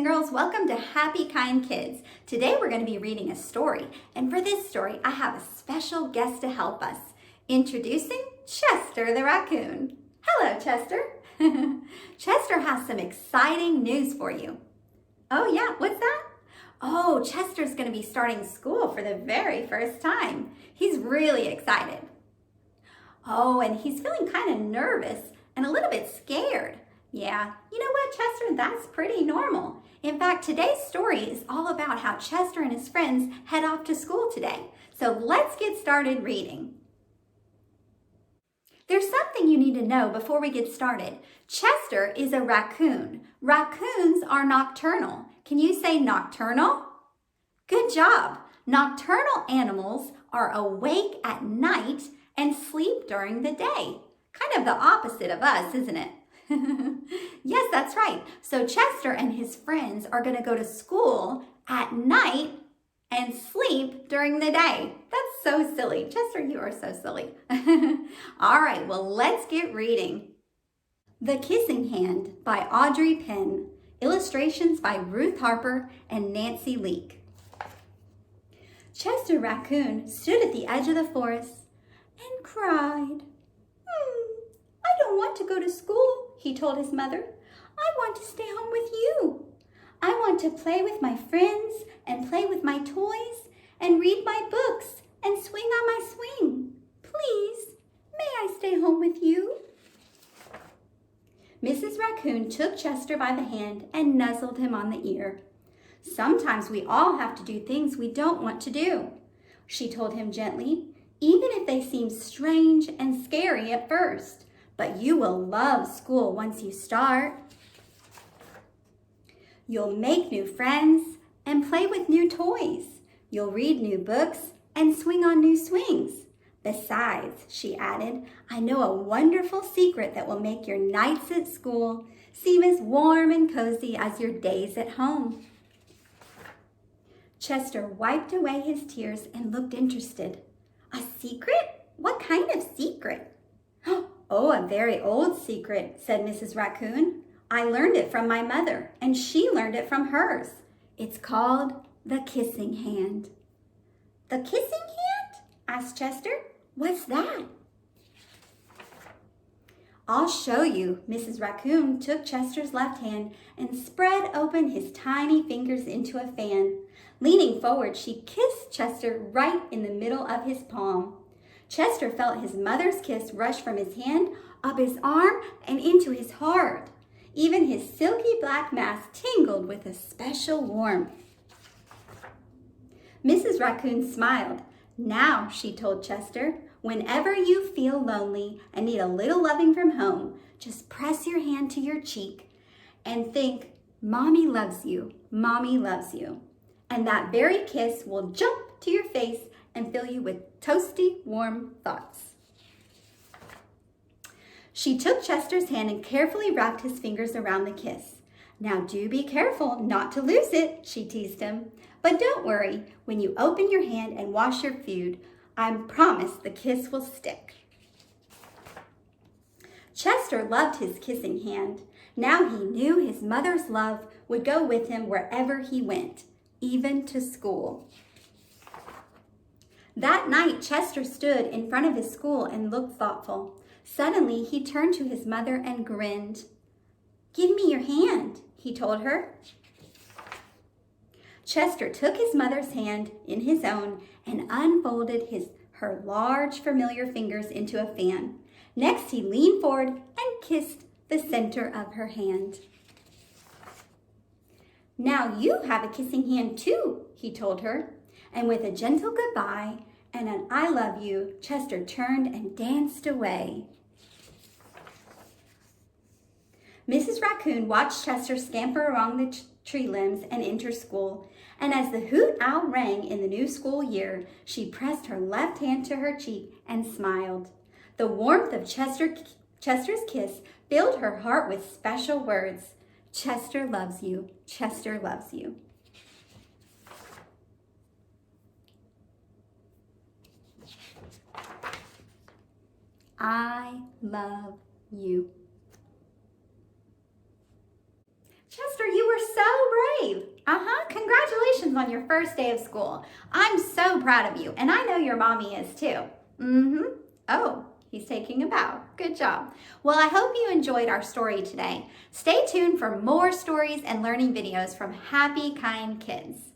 girls. Welcome to Happy Kind Kids. Today we're going to be reading a story, and for this story I have a special guest to help us. Introducing Chester the raccoon. Hello, Chester. Chester has some exciting news for you. Oh yeah, what's that? Oh, Chester's going to be starting school for the very first time. He's really excited. Oh, and he's feeling kind of nervous and a little bit scared. Yeah, you know what, Chester? That's pretty normal. In fact, today's story is all about how Chester and his friends head off to school today. So let's get started reading. There's something you need to know before we get started. Chester is a raccoon. Raccoons are nocturnal. Can you say nocturnal? Good job. Nocturnal animals are awake at night and sleep during the day. Kind of the opposite of us, isn't it? Yes, that's right. So Chester and his friends are going to go to school at night and sleep during the day. That's so silly. Chester, you are so silly. All right, well, let's get reading. The Kissing Hand by Audrey Penn. Illustrations by Ruth Harper and Nancy Leake. Chester Raccoon stood at the edge of the forest and cried. I don't want to go to school, he told his mother. I want to stay home with you. I want to play with my friends and play with my toys and read my books and swing on my swing. Please, may I stay home with you? Mrs. Raccoon took Chester by the hand and nuzzled him on the ear. Sometimes we all have to do things we don't want to do, she told him gently, even if they seem strange and scary at first. But you will love school once you start. You'll make new friends and play with new toys. You'll read new books and swing on new swings. Besides, she added, I know a wonderful secret that will make your nights at school seem as warm and cozy as your days at home. Chester wiped away his tears and looked interested. A secret? What kind of secret? Oh, a very old secret, said Mrs. Raccoon. I learned it from my mother, and she learned it from hers. It's called the Kissing Hand. The Kissing Hand? Asked Chester. What's that? I'll show you. Mrs. Raccoon took Chester's left hand and spread open his tiny fingers into a fan. Leaning forward, she kissed Chester right in the middle of his palm. Chester felt his mother's kiss rush from his hand, up his arm, and into his heart. Even his silky black mask tingled with a special warmth. Mrs. Raccoon smiled. Now, she told Chester, whenever you feel lonely and need a little loving from home, just press your hand to your cheek and think, Mommy loves you, Mommy loves you. And that very kiss will jump to your face and fill you with toasty, warm thoughts. She took Chester's hand and carefully wrapped his fingers around the kiss. Now do be careful not to lose it, she teased him. But don't worry, when you open your hand and wash your food, I promise the kiss will stick. Chester loved his kissing hand. Now he knew his mother's love would go with him wherever he went, even to school. That night, Chester stood in front of his school and looked thoughtful. Suddenly, he turned to his mother and grinned. Give me your hand, he told her. Chester took his mother's hand in his own and unfolded her large, familiar fingers into a fan. Next, he leaned forward and kissed the center of her hand. Now you have a kissing hand too, he told her. And with a gentle goodbye and an I love you, Chester turned and danced away. Mrs. Raccoon watched Chester scamper along the tree limbs and enter school. And as the hoot owl rang in the new school year, she pressed her left hand to her cheek and smiled. The warmth of Chester's kiss filled her heart with special words. Chester loves you. Chester loves you. I love you. Chester, you were so brave. Congratulations on your first day of school. I'm so proud of you, and I know your mommy is too. Oh, he's taking a bow. Good job. Well, I hope you enjoyed our story today. Stay tuned for more stories and learning videos from Happy Kind Kids.